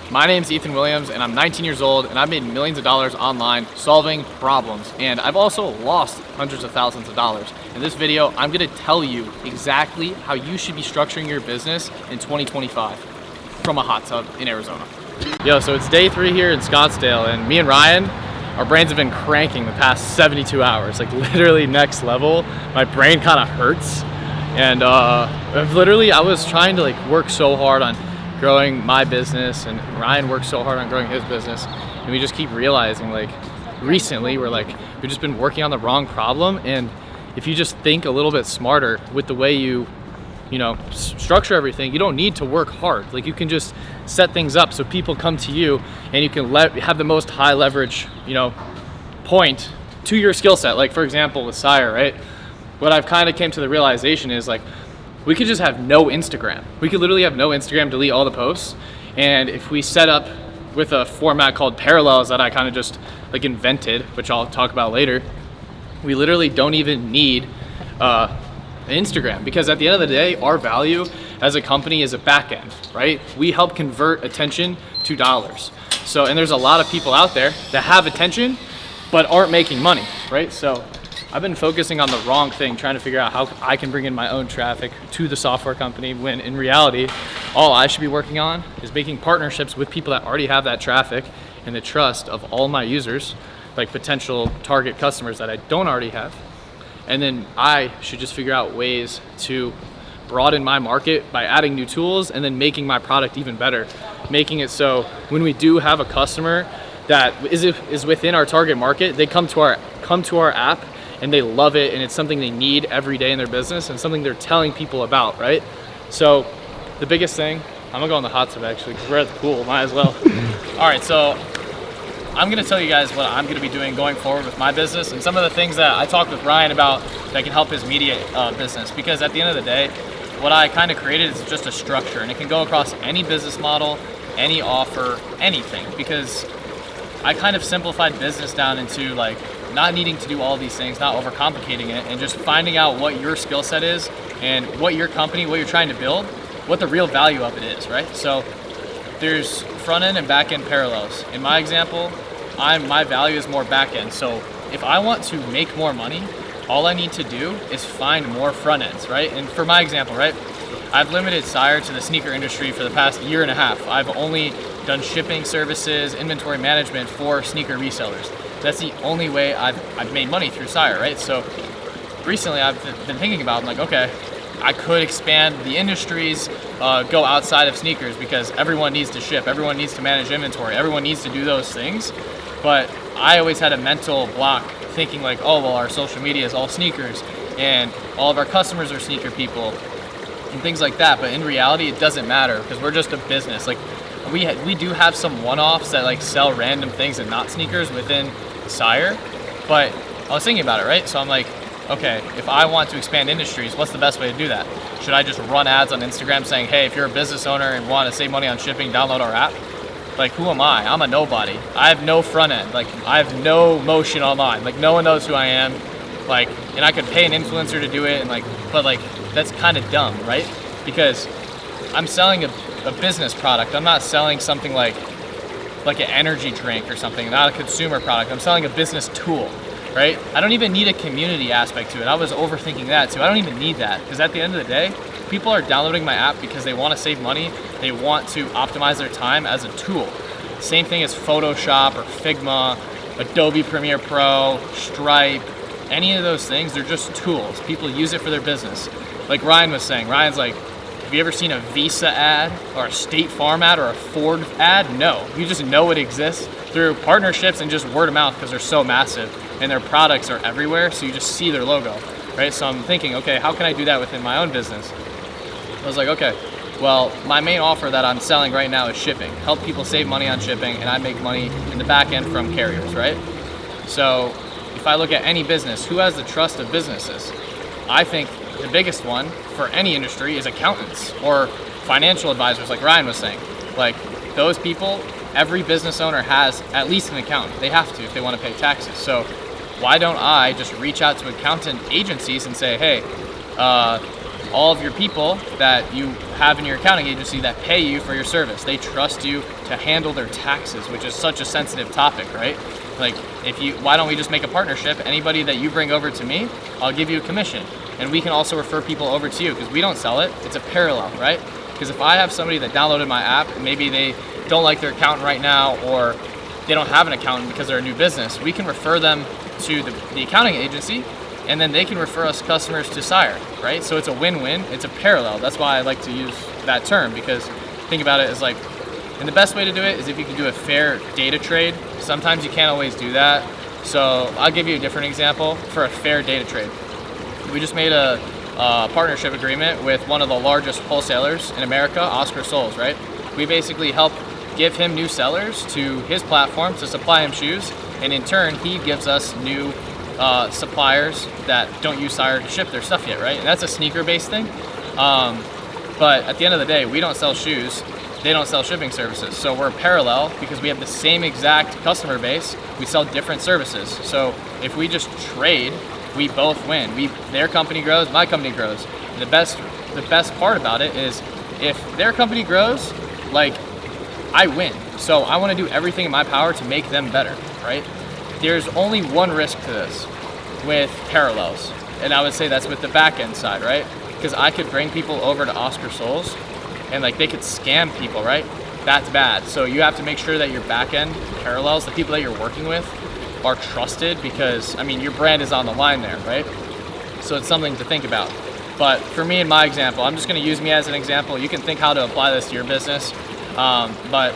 My name's Ethan Williams and I'm 19 years old and I've made millions of dollars online solving problems, and I've also lost hundreds of thousands of dollars. In this video, I'm gonna tell you exactly how you should be structuring your business in 2025 from a hot tub in Arizona. Yo, so it's day 3 here in Scottsdale, and me and Ryan, our brains have been cranking the past 72 hours, like literally next level. My brain kind of hurts, and I was trying to work so hard on growing my business, and Ryan works so hard on growing his business, and we just keep realizing recently we've just been working on the wrong problem. And if you just think a little bit smarter with the way you structure everything, you don't need to work hard. You can just set things up so people come to you and you can have the most high leverage point to your skill set. For example with Sire, right? What I've kind of came to the realization is we could just have no Instagram. We could literally have no Instagram, delete all the posts. And if we set up with a format called Parallels that I kind of just invented, which I'll talk about later, we literally don't even need Instagram, because at the end of the day, our value as a company is a back end, right? We help convert attention to dollars. So, and there's a lot of people out there that have attention but aren't making money, right? So I've been focusing on the wrong thing, trying to figure out how I can bring in my own traffic to the software company, when in reality, all I should be working on is making partnerships with people that already have that traffic and the trust of all my users, potential target customers that I don't already have. And then I should just figure out ways to broaden my market by adding new tools and then making my product even better, making it so when we do have a customer that is within our target market, they come to our app and they love it, and it's something they need every day in their business and something they're telling people about, right? So the biggest thing, I'm gonna go in the hot tub actually because we're at the pool, might as well. All right, so I'm gonna tell you guys what I'm gonna be doing going forward with my business and some of the things that I talked with Ryan about that can help his media business. Because at the end of the day, what I kind of created is just a structure, and it can go across any business model, any offer, anything, because I kind of simplified business down into not needing to do all these things, not overcomplicating it, and just finding out what your skill set is and what your company, what you're trying to build, what the real value of it is, right? So there's front end and back end parallels. In my example, my value is more back end. So if I want to make more money, all I need to do is find more front ends, right? And for my example, right, I've limited Sire to the sneaker industry for the past 1.5 years. I've only done shipping services, inventory management for sneaker resellers. That's the only way I've made money through Sire, right? So recently I've been thinking about, okay, I could expand the industries, go outside of sneakers, because everyone needs to ship, everyone needs to manage inventory, everyone needs to do those things. But I always had a mental block thinking oh, well, our social media is all sneakers and all of our customers are sneaker people and things like that. But in reality, it doesn't matter, because we're just a business. We do have some one-offs that sell random things and not sneakers within Sire, but I was thinking about it, right? So I'm okay, if I want to expand industries, what's the best way to do that? Should I just run ads on Instagram saying, hey, if you're a business owner and want to save money on shipping, download our app? Who am I? I'm a nobody. I have no front end. I have no motion online. No one knows who I am. And I could pay an influencer to do it, but that's kind of dumb, right? Because I'm selling a business product. I'm not selling something like an energy drink or something, not a consumer product. I'm selling a business tool, right? I don't even need a community aspect to it. I was overthinking that too. I don't even need that, because at the end of the day, people are downloading my app because they want to save money. They want to optimize their time as a tool. Same thing as Photoshop or Figma, Adobe Premiere Pro, Stripe, any of those things, they're just tools. People use it for their business. Like Ryan was saying, Ryan's have you ever seen a Visa ad or a State Farm ad or a Ford ad? No, you just know it exists through partnerships and just word of mouth, because they're so massive and their products are everywhere, so you just see their logo, right? So I'm thinking, okay, how can I do that within my own business? I was okay, well, my main offer that I'm selling right now is shipping. Help people save money on shipping, and I make money in the back end from carriers, right? So if I look at any business, who has the trust of businesses? I think the biggest one for any industry is accountants or financial advisors, like Ryan was saying. Those people, every business owner has at least an accountant. They have to if they want to pay taxes. So why don't I just reach out to accountant agencies and say, hey, all of your people that you have in your accounting agency that pay you for your service. They trust you to handle their taxes, which is such a sensitive topic, right? Like, why don't we just make a partnership? Anybody that you bring over to me, I'll give you a commission. And we can also refer people over to you, because we don't sell it. It's a parallel, right? Because if I have somebody that downloaded my app, and maybe they don't like their accountant right now, or they don't have an accountant because they're a new business, we can refer them to the accounting agency, and then they can refer us customers to Sire, right? So it's a win-win, it's a parallel. That's why I like to use that term, because think about it as like, and the best way to do it is if you can do a fair data trade. Sometimes you can't always do that. So I'll give you a different example for a fair data trade. We just made a partnership agreement with one of the largest wholesalers in America, Oscar Soles, right? We basically help give him new sellers to his platform to supply him shoes, and in turn, he gives us new suppliers that don't use Sire to ship their stuff yet, right? And that's a sneaker-based thing. But at the end of the day, we don't sell shoes. They don't sell shipping services. So we're parallel because we have the same exact customer base. We sell different services. So if we just trade, we both win. Their company grows, my company grows. And the best part about it is if their company grows, like, I win. So I want to do everything in my power to make them better, right? There's only one risk to this with parallels, and I would say that's with the back end side, right? Because I could bring people over to Oscar Soles and like they could scam people, right? That's bad. So you have to make sure that your back end parallels, the people that you're working with, are trusted, because I mean your brand is on the line there, right? So it's something to think about. But for me in my example, I'm just going to use me as an example. You can think how to apply this to your business. But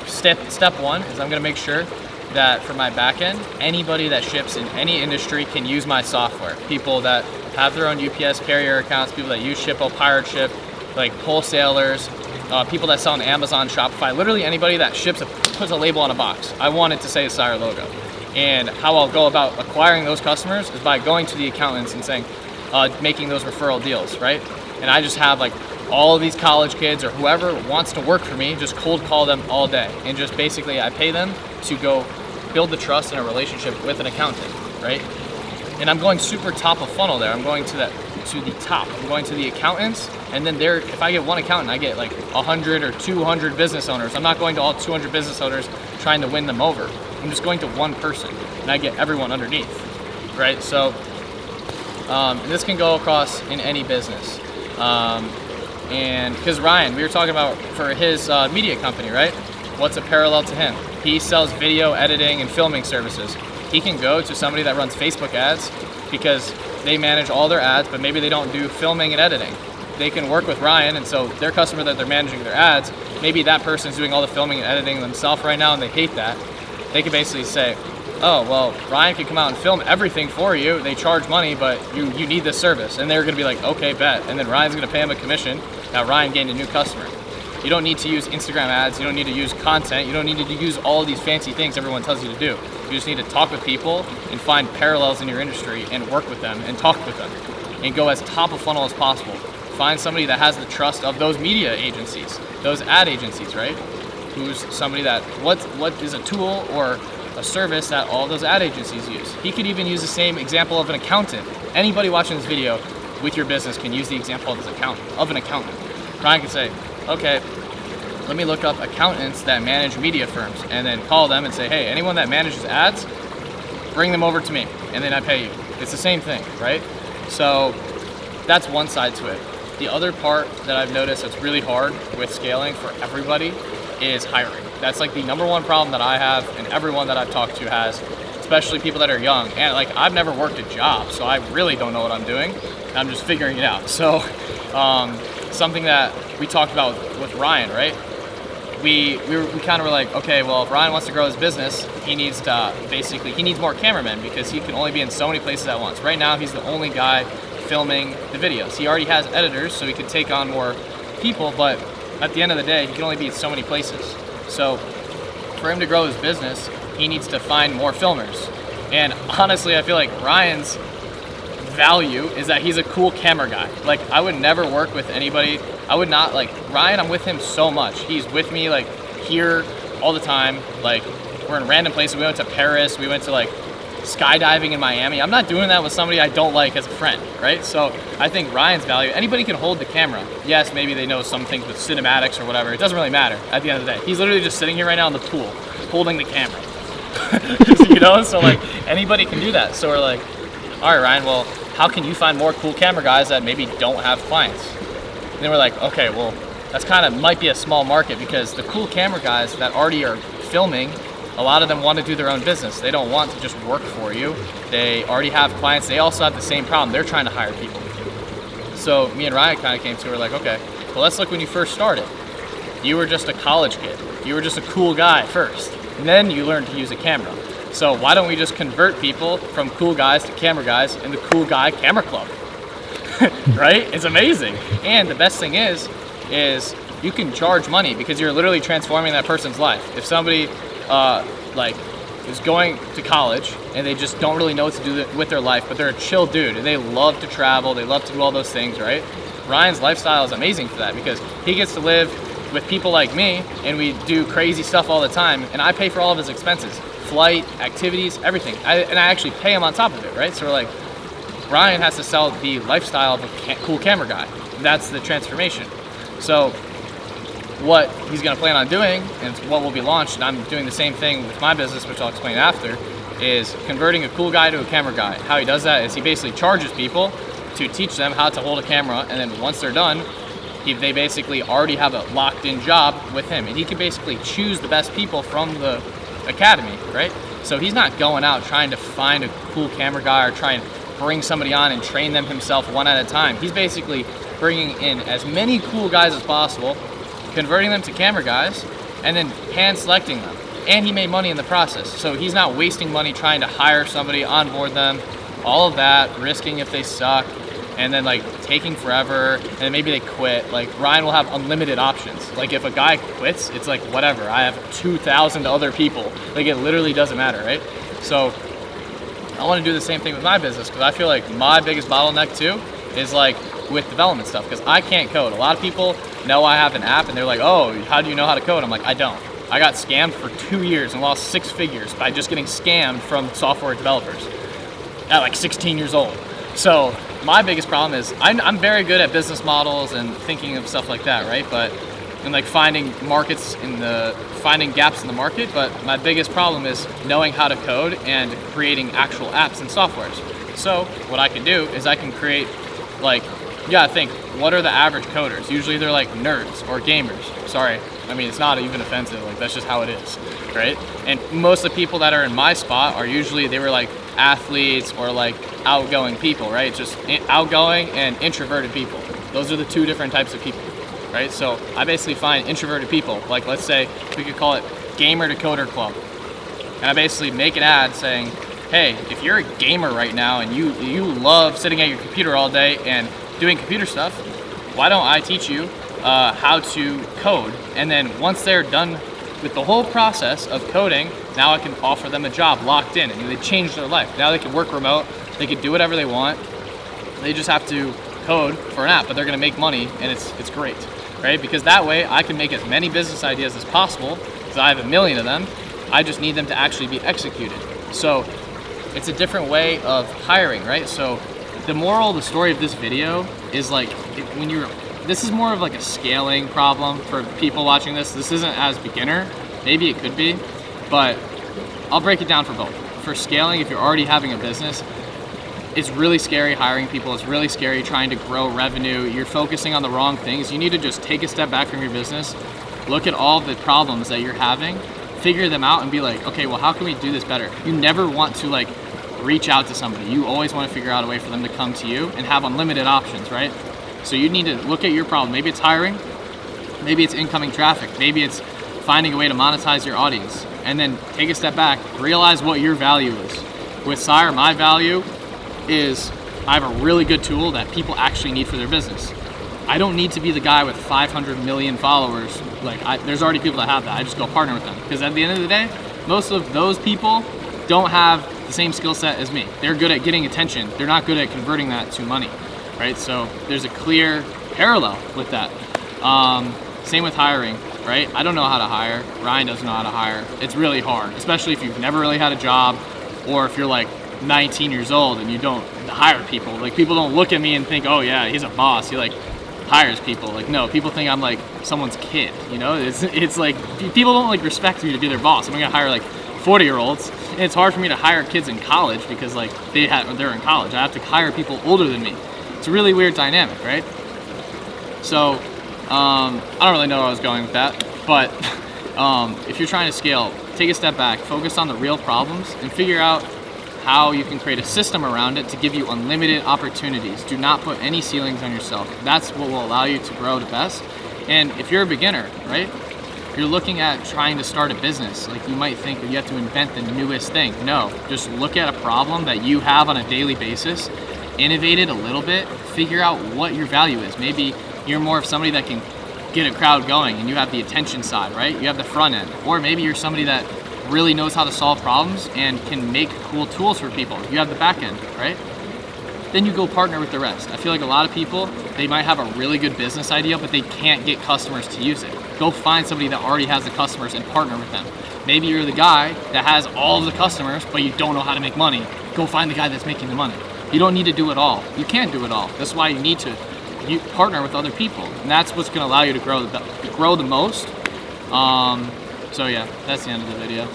step one is I'm going to make sure that for my back end, anybody that ships in any industry can use my software. People that have their own UPS carrier accounts, people that use Shippo, Pirate Ship, like wholesalers, people that sell on Amazon, Shopify, literally anybody that puts a label on a box. I want it to say a Sire logo. And how I'll go about acquiring those customers is by going to the accountants and saying, making those referral deals, right? And I just have like all of these college kids or whoever wants to work for me, just cold call them all day. And just basically I pay them to go build the trust in a relationship with an accountant, right? And I'm going super top of funnel there. I'm going to the top. I'm going to the accountants, and then if I get one accountant, I get like 100 or 200 business owners. I'm not going to all 200 business owners trying to win them over. I'm just going to one person, and I get everyone underneath, right? So, and this can go across in any business. And because Ryan, we were talking about for his media company, right? What's a parallel to him? He sells video editing and filming services. He can go to somebody that runs Facebook ads because they manage all their ads, but maybe they don't do filming and editing. They can work with Ryan, and so their customer that they're managing their ads, maybe that person's doing all the filming and editing themselves right now and they hate that. They can basically say, oh, well, Ryan can come out and film everything for you. They charge money, but you need this service. And they're gonna be like, okay, bet. And then Ryan's gonna pay him a commission. Now Ryan gained a new customer. You don't need to use Instagram ads. You don't need to use content. You don't need to use all of these fancy things everyone tells you to do. You just need to talk with people and find parallels in your industry and work with them and talk with them and go as top of funnel as possible. Find somebody that has the trust of those media agencies, those ad agencies, right? Who's somebody that, what is a tool or a service that all those ad agencies use. He could even use the same example of an accountant. Anybody watching this video with your business can use the example of an accountant. Ryan can say, okay, let me look up accountants that manage media firms, and then call them and say, hey, anyone that manages ads, bring them over to me, and then I pay you. It's the same thing, right? So that's one side to it. The other part that I've noticed that's really hard with scaling for everybody is hiring. That's like the number one problem that I have and everyone that I've talked to has, especially people that are young. And like, I've never worked a job, so I really don't know what I'm doing. I'm just figuring it out. So something that we talked about with Ryan, right? We kind of were like, okay, well, if Ryan wants to grow his business, he needs more cameramen because he can only be in so many places at once. Right now, he's the only guy filming the videos. He already has editors, so he could take on more people, but at the end of the day, he can only be in so many places. So for him to grow his business, he needs to find more filmers. And honestly, I feel like Ryan's value is that he's a cool camera guy. Like, I would never work with anybody. I would not, like, Ryan, I'm with him so much. He's with me, like, here all the time. Like, we're in random places. We went to Paris. We went to, like, skydiving in Miami. I'm not doing that with somebody I don't like as a friend, right? So I think Ryan's value, anybody can hold the camera. Yes, maybe they know some things with cinematics or whatever. It doesn't really matter at the end of the day. He's literally just sitting here right now in the pool, holding the camera. You know, so like anybody can do that. So we're like, all right, Ryan, well, how can you find more cool camera guys that maybe don't have clients? And then we're like, okay, well, that's kind of might be a small market, because the cool camera guys that already are filming, a lot of them want to do their own business. They don't want to just work for you. They already have clients. They also have the same problem. They're trying to hire people. So me and Ryan kind of came to, we're like, okay, well, let's look when you first started. You were just a college kid. You were just a cool guy first, and then you learned to use a camera. So why don't we just convert people from cool guys to camera guys in the Cool Guy Camera Club? Right? It's amazing. And the best thing is you can charge money, because you're literally transforming that person's life. If somebody like is going to college and they just don't really know what to do with their life, but they're a chill dude and they love to travel, they love to do all those things, right? Ryan's lifestyle is amazing for that, because he gets to live with people like me, and we do crazy stuff all the time, and I pay for all of his expenses, flight, activities, everything. And I actually pay him on top of it, right? So we're like, Ryan has to sell the lifestyle of a cool camera guy. That's the transformation. So what he's going to plan on doing, and what will be launched, and I'm doing the same thing with my business, which I'll explain after, is converting a cool guy to a camera guy. How he does that is he basically charges people to teach them how to hold a camera, and then once they're done, they basically already have a locked-in job with him, and he can basically choose the best people from the academy, right? So he's not going out trying to find a cool camera guy or try and bring somebody on and train them himself one at a time. He's basically bringing in as many cool guys as possible, converting them to camera guys, and then hand selecting them. And he made money in the process. So he's not wasting money trying to hire somebody, onboard them, all of that, risking if they suck, and then like taking forever, and then maybe they quit. Like Ryan will have unlimited options. Like if a guy quits, it's like whatever. I have 2,000 other people. Like it literally doesn't matter, right? So I want to do the same thing with my business, because I feel like my biggest bottleneck too is like with development stuff, because I can't code. A lot of people know I have an app and they're like, oh, how do you know how to code? I'm like, I don't. I got scammed for 2 years and lost 6 figures by just getting scammed from software developers at like 16 years old. So my biggest problem is I'm very good at business models and thinking of stuff like that, right? And like finding gaps in the market. But my biggest problem is knowing how to code and creating actual apps and softwares. So what I can do is I can create, like, you gotta think, what are the average coders? Usually they're like nerds or gamers. Sorry, I mean, it's not even offensive, like that's just how it is, right? And most of the people that are in my spot are usually, they were like athletes or like outgoing people, right? Just outgoing and introverted people. Those are the two different types of people, right? So I basically find introverted people, like let's say we could call it Gamer to Coder Club. And I basically make an ad saying, hey, if you're a gamer right now and you love sitting at your computer all day and doing computer stuff, why don't I teach you how to code? And then once they're done with the whole process of coding, now I can offer them a job locked in, and they change their life. Now they can work remote, they can do whatever they want. They just have to code for an app, but they're gonna make money, and it's great, right? Because that way I can make as many business ideas as possible, because I have 1 million of them. I just need them to actually be executed. So it's a different way of hiring, right? So the moral of the story of this video is like, this is more of like a scaling problem for people watching this. This isn't as beginner, maybe it could be, but I'll break it down for both. For scaling, if you're already having a business, it's really scary hiring people. It's really scary trying to grow revenue. You're focusing on the wrong things. You need to just take a step back from your business, look at all the problems that you're having, figure them out and be like, okay, well, how can we do this better? You never want to like reach out to somebody. You always want to figure out a way for them to come to you and have unlimited options, right? So you need to look at your problem. Maybe it's hiring, maybe it's incoming traffic, maybe it's finding a way to monetize your audience, and then take a step back, realize what your value is. With Sire, my value is I have a really good tool that people actually need for their business. I don't need to be the guy with 500 million followers. There's already people that have that. I just go partner with them, because at the end of the day, most of those people don't have the same skill set as me. They're good at getting attention. They're not good at converting that to money, right? So there's a clear parallel with that. Same with hiring, right? I don't know how to hire. Ryan doesn't know how to hire. It's really hard, especially if you've never really had a job. Or if you're like 19 years old and you don't hire people, like people don't look at me and think, oh yeah, he's a boss, he like hires people. Like no, people think I'm like someone's kid, you know? It's like people don't like respect me to be their boss. I'm gonna hire like 40-year-olds, and it's hard for me to hire kids in college because like they're in college. I have to hire people older than me. It's a really weird dynamic, right? So I don't really know where I was going with that, but if you're trying to scale, take a step back, focus on the real problems, and figure out how you can create a system around it to give you unlimited opportunities. Do not put any ceilings on yourself. That's what will allow you to grow the best. And if you're a beginner, right, you're looking at trying to start a business, like you might think that you have to invent the newest thing. No, just look at a problem that you have on a daily basis, innovate it a little bit, figure out what your value is. Maybe you're more of somebody that can get a crowd going and you have the attention side, right? You have the front end. Or maybe you're somebody that really knows how to solve problems and can make cool tools for people. You have the back end, right? Then you go partner with the rest. I feel like a lot of people, they might have a really good business idea, but they can't get customers to use it. Go find somebody that already has the customers and partner with them. Maybe you're the guy that has all of the customers, but you don't know how to make money. Go find the guy that's making the money. You don't need to do it all. You can't do it all. That's why you need to partner with other people. And that's what's gonna allow you to grow the most. So yeah, that's the end of the video.